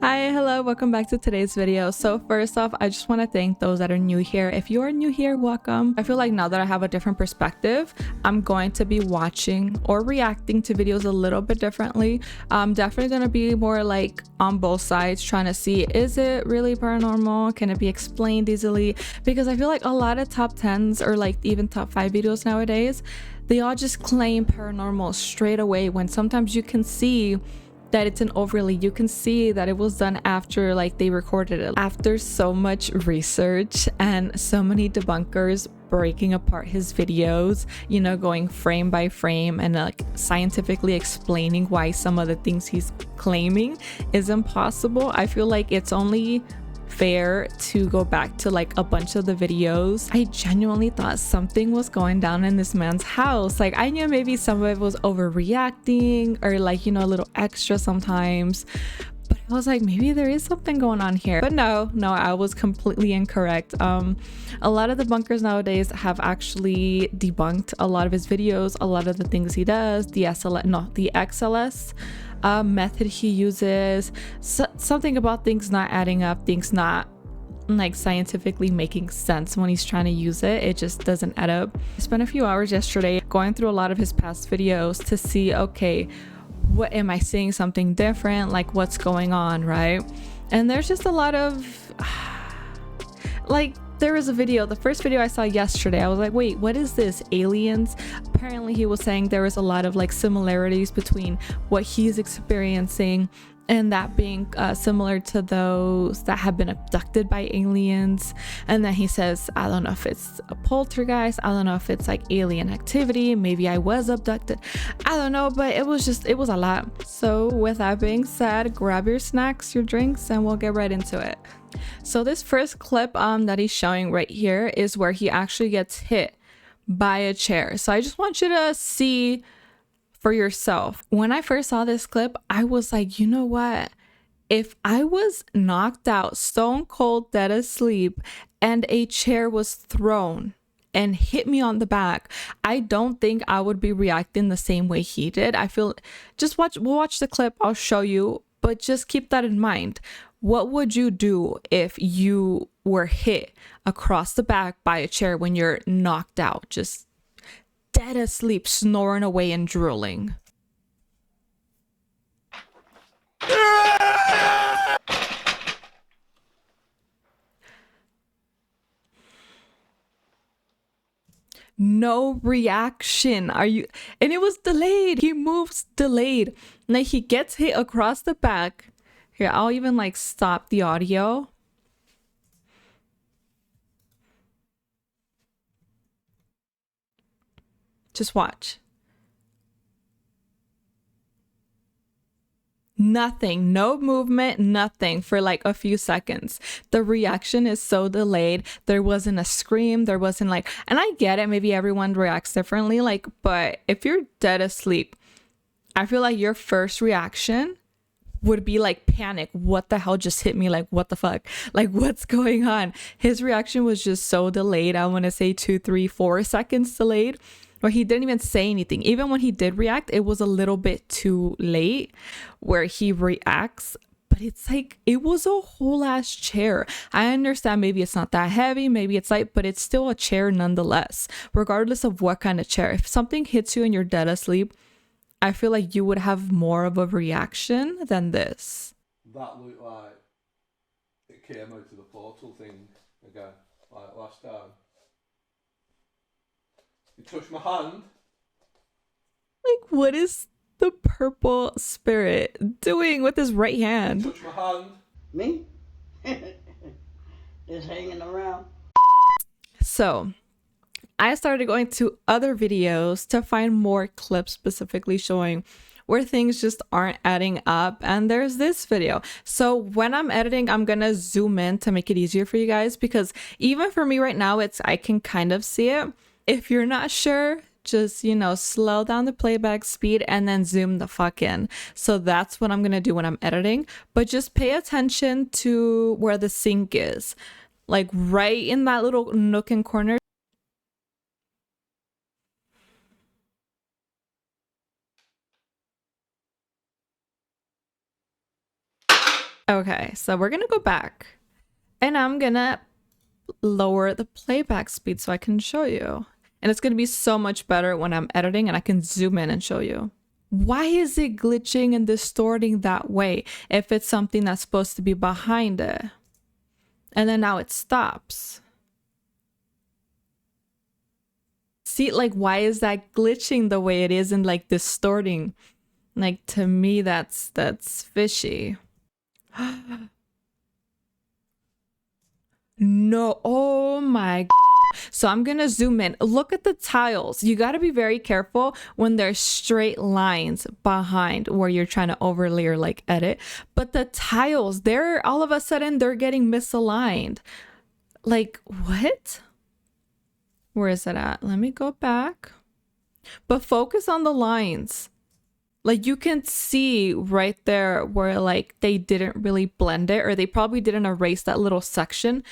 Hi, hello, welcome back to today's video. So first off, I just want to thank those that are new here. If you are new here, welcome. I feel like now that I have a different perspective, I'm going to be watching or reacting to videos a little bit differently. I'm definitely going to be more like on both sides, trying to see, is it really paranormal? Can it be explained easily? Because I feel like a lot of top 10s or like even top 5 videos nowadays, they all just claim paranormal straight away when sometimes you can see that it's an overlay. You can see that it was done after like they recorded it, after so much research and so many debunkers breaking apart his videos, you know, going frame by frame and like scientifically explaining why some of the things he's claiming is impossible. I feel like it's only fair to go back to like a bunch of the videos. I genuinely thought something was going down in this man's house. Like I knew maybe some of it was overreacting or like, you know, a little extra sometimes, but I was like, maybe there is something going on here. But no, I was completely incorrect. A lot of the bunkers nowadays have actually debunked a lot of his videos, a lot of the things he does, the XLS method he uses, something about things not adding up, things not like scientifically making sense when he's trying to use it. It just doesn't add up. I spent a few hours yesterday going through a lot of his past videos to see, okay, what am I seeing something different? Like what's going on, right? And there's just a lot of like, there was a video, the first video I saw yesterday, I was like, wait, what is this? Aliens? Apparently he was saying there was a lot of like similarities between what he's experiencing and that being similar to those that have been abducted by aliens. And then he says, I don't know if it's a poltergeist, I don't know if it's like alien activity, maybe I was abducted, I don't know, but it was a lot. So with that being said, grab your snacks, your drinks, and we'll get right into it. So this first clip that he's showing right here is where he actually gets hit by a chair. So I just want you to see for yourself. When I first saw this clip, I was like, you know what? If I was knocked out, stone cold, dead asleep, and a chair was thrown and hit me on the back, I don't think I would be reacting the same way he did. I feel, we'll watch the clip, I'll show you, but just keep that in mind. What would you do if you were hit across the back by a chair when you're knocked out, just dead asleep, snoring away and drooling? No reaction. Are you? And it was delayed. He moves delayed. Like he gets hit across the back. Here, I'll even like stop the audio. Just watch. Nothing, no movement, nothing for like a few seconds. The reaction is so delayed. There wasn't a scream, there wasn't like, and I get it, maybe everyone reacts differently, like, but if you're dead asleep, I feel like your first reaction would be like panic. What the hell just hit me? Like, what the fuck? Like, what's going on? His reaction was just so delayed. I want to say 2, 3, 4 seconds delayed, where he didn't even say anything. Even when he did react, it was a little bit too late where he reacts. But it's like, it was a whole ass chair. I understand maybe it's not that heavy, maybe it's light, but it's still a chair nonetheless, regardless of what kind of chair. If something hits you and you're dead asleep, I feel like you would have more of a reaction than this. That looked like it came out of the portal thing again, like last time. You touched my hand. Like, what is the purple spirit doing with his right hand? You touched my hand. Me? Just hanging around. So I started going to other videos to find more clips specifically showing where things just aren't adding up, and there's this video. So when I'm editing, I'm gonna zoom in to make it easier for you guys, because even for me right now, I can kind of see it. If you're not sure, just, you know, slow down the playback speed and then zoom the fuck in. So that's what I'm gonna do when I'm editing, but just pay attention to where the sink is, like right in that little nook and corner. Okay, so we're gonna go back and I'm gonna lower the playback speed so I can show you. And it's gonna be so much better when I'm editing and I can zoom in and show you. Why is it glitching and distorting that way if it's something that's supposed to be behind it? And then now it stops. See, like, why is that glitching the way it is and like distorting? Like, to me, that's fishy. No, oh my. So I'm gonna zoom in. Look at the tiles. You gotta be very careful when there's straight lines behind where you're trying to overlay or like edit. But the tiles, they're all of a sudden they're getting misaligned. Like, what? Where is it at? Let me go back. But focus on the lines. Like, you can see right there where like they didn't really blend it, or they probably didn't erase that little section.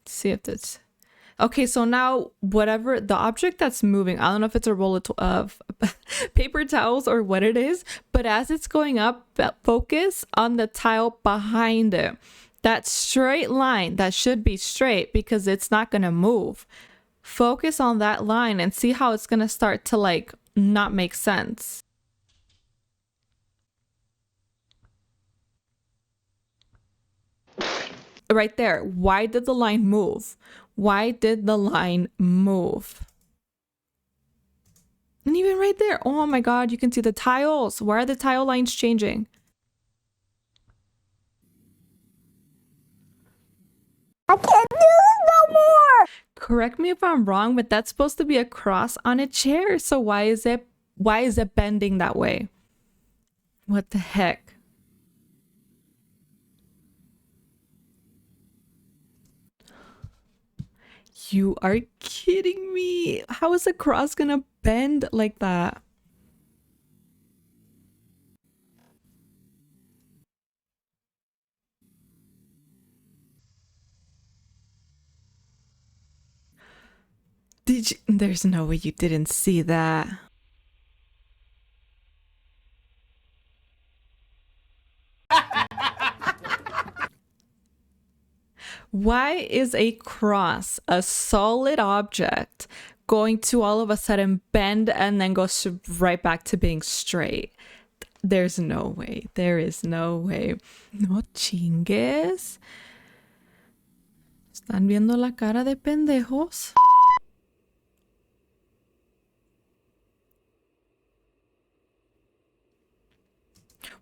See if it's okay. So now whatever the object that's moving, I don't know if it's a roll of paper towels or what it is, but as it's going up, focus on the tile behind it. That straight line that should be straight because it's not going to move. Focus on that line and see how it's going to start to like not make sense. Right there. Why did the line move? Why did the line move? And even right there, oh my god, you can see the tiles. Why are the tile lines changing? I can't do this no more. Correct me if I'm wrong, but that's supposed to be a cross on a chair. So why is it bending that way? What the heck? You are kidding me. How is a cross gonna bend like that? Did you? There's no way you didn't see that. Why is a cross, a solid object, going to all of a sudden bend and then go right back to being straight? There's no way. There is no way. No chingues. ¿Están viendo la cara de pendejos?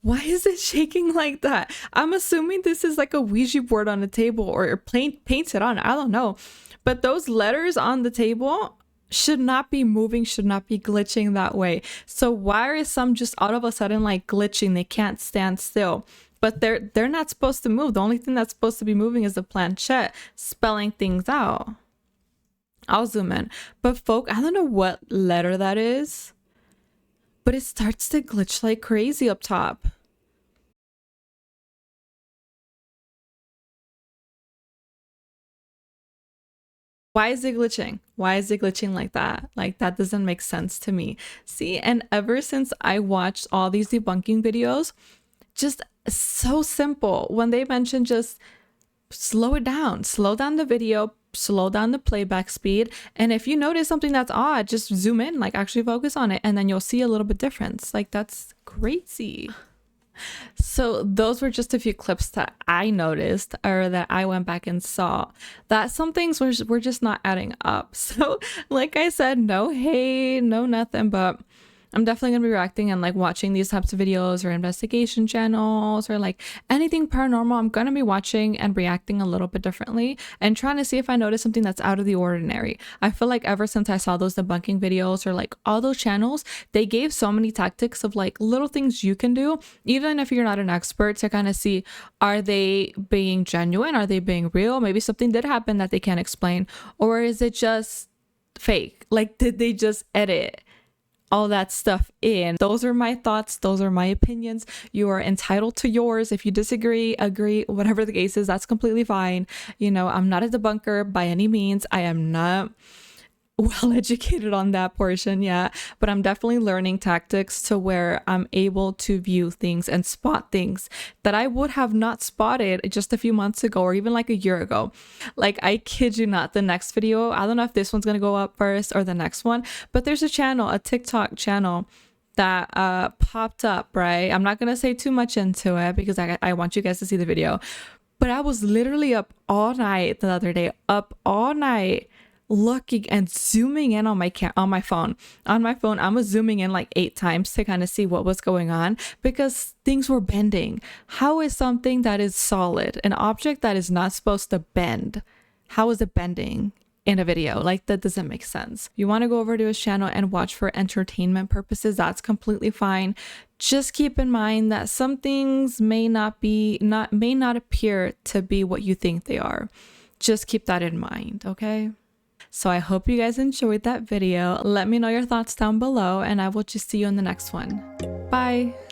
Why is it shaking like that? I'm assuming this is like a Ouija board on a table or painted on. I don't know. But those letters on the table should not be moving, should not be glitching that way. So why is some just all of a sudden like glitching? They can't stand still. But they're not supposed to move. The only thing that's supposed to be moving is the planchette spelling things out. I'll zoom in. But folk, I don't know what letter that is, but it starts to glitch like crazy up top. Why is it glitching? Why is it glitching like that? Like, that doesn't make sense to me. See, and ever since I watched all these debunking videos, just so simple. When they mention just slow it down, slow down the video, slow down the playback speed. And if you notice something that's odd, just zoom in, like actually focus on it, and then you'll see a little bit difference. Like, that's crazy. So those were just a few clips that I noticed, or that I went back and saw, that some things were just not adding up. So like I said, no hate, no nothing, but I'm definitely gonna be reacting and like watching these types of videos or investigation channels or like anything paranormal. I'm gonna be watching and reacting a little bit differently and trying to see if I notice something that's out of the ordinary. I feel like ever since I saw those debunking videos or like all those channels, they gave so many tactics of like little things you can do, even if you're not an expert, to kind of see, are they being genuine? Are they being real? Maybe something did happen that they can't explain, or is it just fake? Like, did they just edit all that stuff in? Those are my thoughts. Those are my opinions. You are entitled to yours. If you disagree, agree, whatever the case is, that's completely fine. You know, I'm not a debunker by any means. I am not well educated on that portion yet, but I'm definitely learning tactics to where I'm able to view things and spot things that I would have not spotted just a few months ago or even like a year ago. Like, I kid you not, the next video, I don't know if this one's gonna go up first or the next one, but there's a channel, a TikTok channel that popped up, right? I'm not gonna say too much into it because I want you guys to see the video, but I was literally up all night the other day, up all night looking and zooming in on my phone. On my phone, I was zooming in like 8 times to kind of see what was going on because things were bending. How is something that is solid, an object that is not supposed to bend, how is it bending in a video? Like, that doesn't make sense. You want to go over to his channel and watch for entertainment purposes, that's completely fine. Just keep in mind that some things may not appear to be what you think they are. Just keep that in mind, okay? So I hope you guys enjoyed that video. Let me know your thoughts down below, and I will just see you in the next one. Bye.